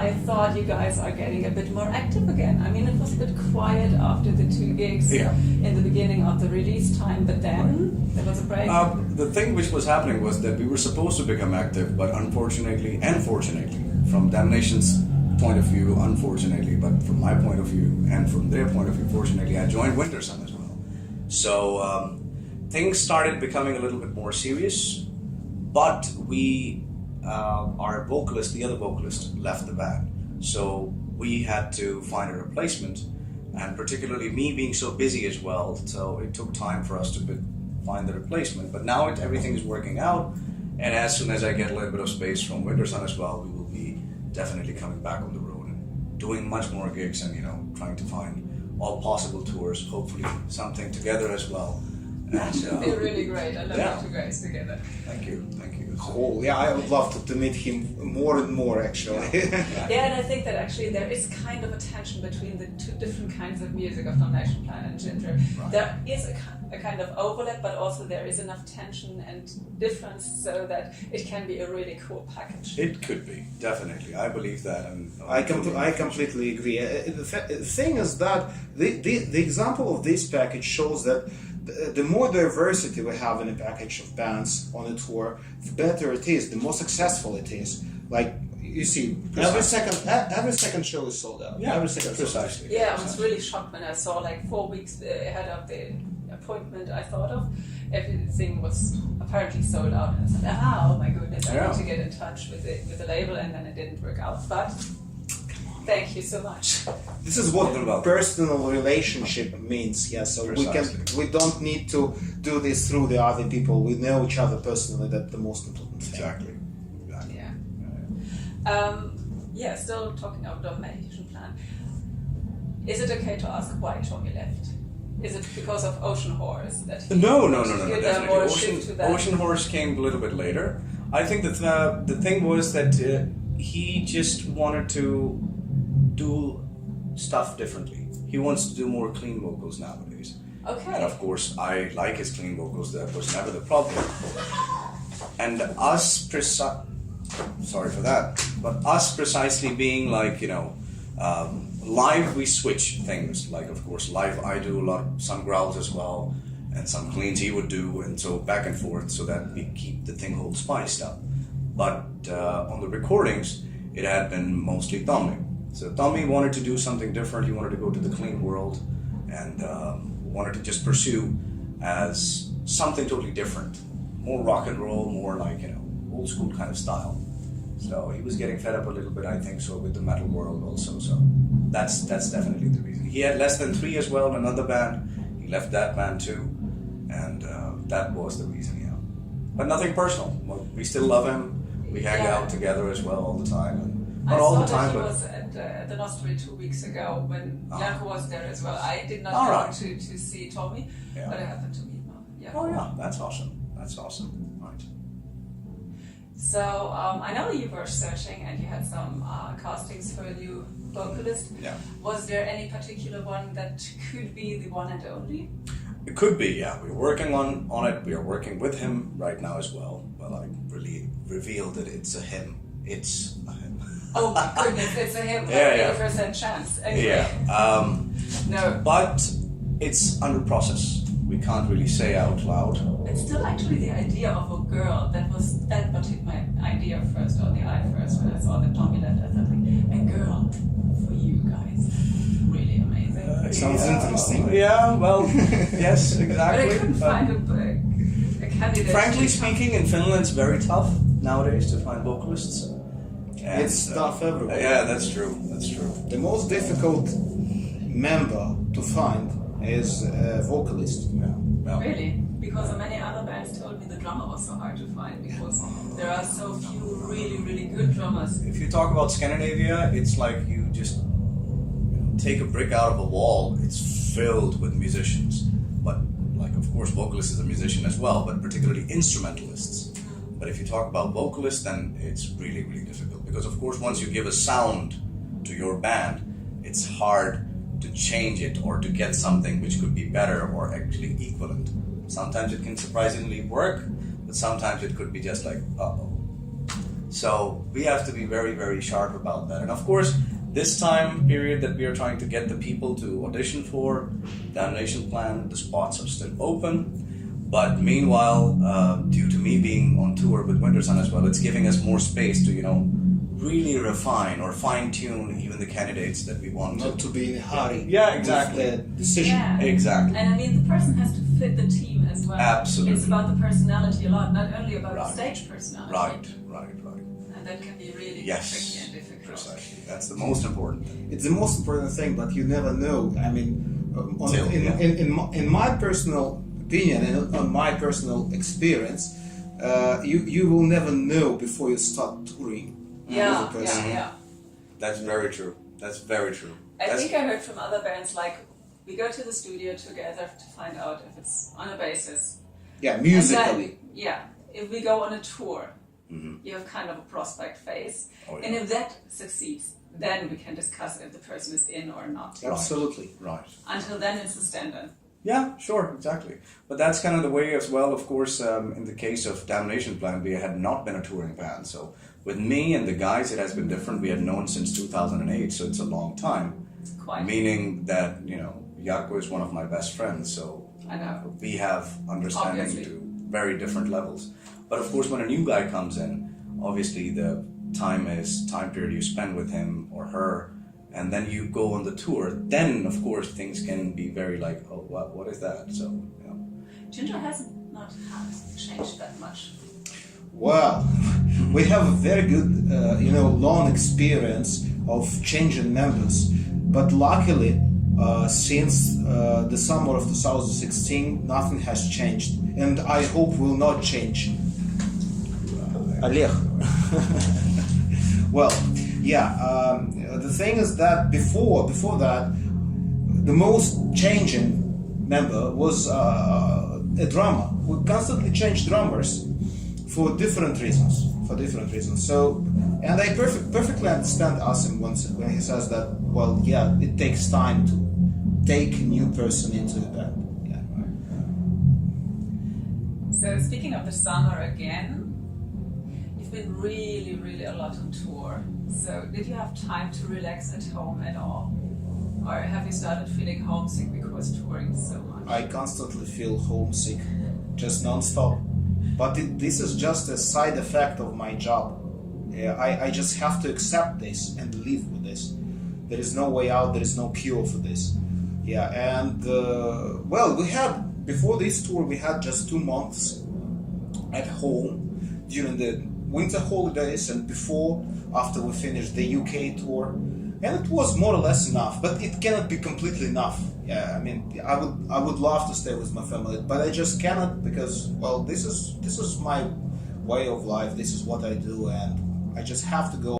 I thought you guys are getting a bit more active again. I mean, it was a bit quiet after the 2 gigs in the beginning of the release time, but then there was a break. The thing which was happening was that we were supposed to become active, but unfortunately and fortunately, from Damnation's point of view, unfortunately, but from my point of view and from their point of view, fortunately, I joined Wintersun as well. So things started becoming a little bit more serious, but our vocalist, the other vocalist, left the band. So we had to find a replacement, and particularly me being so busy as well, so it took time for us to find the replacement. But now everything is working out, and as soon as I get a little bit of space from Wintersun as well, we will be definitely coming back on the road and doing much more gigs and, trying to find all possible tours, hopefully something together as well. That should be really great. I love you two guys together. Thank you. Cool. Yeah, I would love to meet him more and more, actually. Yeah, and I think that actually there is kind of a tension between the two different kinds of music of Damnation Plan and Jinjer. Right. There is a kind of overlap, but also there is enough tension and difference so that it can be a really cool package. It could be, definitely. I believe that. And I completely agree. The thing is that the example of this package shows that the more diversity we have in a package of bands on a tour, the better it is, the more successful it is. Like, you see, every second show is sold out. Yeah, every second precisely. Yeah, I was really shocked when I saw, like, 4 weeks ahead of the appointment I thought of, everything was apparently sold out. And I said, oh my goodness, I need to get in touch with the label, and then it didn't work out. But thank you so much. This is what personal relationship means. Yeah, so we don't need to do this through the other people. We know each other personally. That's the most important thing. Exactly. Yeah. Still talking about Damnation Plan. Is it okay to ask why Tommy left? Is it because of Ocean Horse that he No. definitely. Ocean Horse came a little bit later. I think that the thing was that he just wanted to do stuff differently. He wants to do more clean vocals nowadays. Okay. And of course, I like his clean vocals. That was never the problem. And sorry for that, but us precisely being like, live we switch things. Like, of course, live I do some growls as well, and some cleans he would do, and so back and forth, so that we keep the thing whole spiced up. But on the recordings, it had been mostly Tommy. So Tommy wanted to do something different. He wanted to go to the clean world, and wanted to just pursue as something totally different, more rock and roll, more like old school kind of style. So he was getting fed up a little bit, I think, so with the metal world also. So that's definitely the reason. He had Less Than Three as well, another band. He left that band too, and that was the reason. But nothing personal. We still love him. We hang out together as well all the time. Not all the time, he was at the Nostri 2 weeks ago when Janko was there as well. I did not go to see Tommy, but I happened to meet him. Oh yeah, that's awesome. Right. So I know you were searching and you had some castings for a new vocalist. Yeah. Was there any particular one that could be the one and only? It could be, yeah. We're working on it. We are working with him right now as well. But I really revealed that it's a him. It's a him. Oh my goodness, it's a him. 80% chance. Anyway. Yeah. No. But it's under process. We can't really say out loud. It's still actually the idea of a girl. That what hit my idea first, or the eye first, when I saw the Tommy left. I thought, a girl for you guys. Really amazing. It sounds interesting. Yeah, well, yes, exactly. But I couldn't find a candidate. Frankly speaking, in Finland it's very tough nowadays to find vocalists. And, it's tough everywhere. Yeah, that's true. The most difficult member to find is a vocalist. Yeah. Really? Because many other bands told me the drummer was so hard to find because there are so few really, really good drummers. If you talk about Scandinavia, it's like you just take a brick out of a wall. It's filled with musicians. But like, of course, vocalist is a musician as well, but particularly instrumentalists. But if you talk about vocalists, then it's really, really difficult. Because of course, once you give a sound to your band, it's hard to change it or to get something which could be better or actually equivalent. Sometimes it can surprisingly work, but sometimes it could be just like, uh-oh. So we have to be very, very sharp about that. And of course, this time period that we are trying to get the people to audition for Damnation Plan, the spots are still open. But meanwhile, due to me being on tour with Wintersun as well, it's giving us more space to, really refine or fine-tune even the candidates that we want Not to be in a hurry. Yeah, exactly. With the decision. Yeah. Exactly. And I mean, the person has to fit the team as well. Absolutely. It's about the personality a lot, not only about the Right. stage personality. Right. And that can be really Yes. tricky and difficult. Precisely. That's the most important thing. It's the most important thing, but you never know. I mean, Yeah. in my personal opinion and on my personal experience, you will never know before you start touring. Yeah, with a person. yeah. That's very true. That's very true. I That's- think I heard from other bands, like, we go to the studio together to find out if it's on a basis. Yeah, And musically. then, if we go on a tour, you have kind of a prospect phase. Oh, yeah. And if that succeeds, then we can discuss if the person is in or not. Absolutely. Right. Until then, it's the standard. Yeah, sure, exactly. But that's kind of the way as well, of course, in the case of Damnation Plan, we had not been a touring band. So with me and the guys, it has been different. We had known since 2008, so it's a long time. Quite. Meaning that, Jarkko is one of my best friends, so I know. we have understanding Obviously. to very different levels. But of course, when a new guy comes in, obviously the time period you spend with him or her, and then you go on the tour, then of course things can be very like, oh, what is that? So, Jinjer hasn't changed that much. Well, we have a very good, long experience of changing members. But luckily, since the summer of 2016, nothing has changed. And I hope will not change. Олег. Well, the thing is that before that, the most changing member was a drummer. We constantly change drummers for different reasons. So, and I perfectly understand Asim when he says that. Well, it takes time to take a new person into the band. So speaking of the summer again, you've been really, really a lot on tour. So did you have time to relax at home at all? Or have you started feeling homesick because touring so much? I constantly feel homesick, just non-stop. But this is just a side effect of my job. I just have to accept this and live with this. There is no way out, there is no cure for this. And we had, before this tour, we had just 2 months at home during the winter holidays and after we finished the UK tour. And it was more or less enough, but it cannot be completely enough. I mean, I would love to stay with my family, but I just cannot because, this is my way of life. This is what I do, and I just have to go.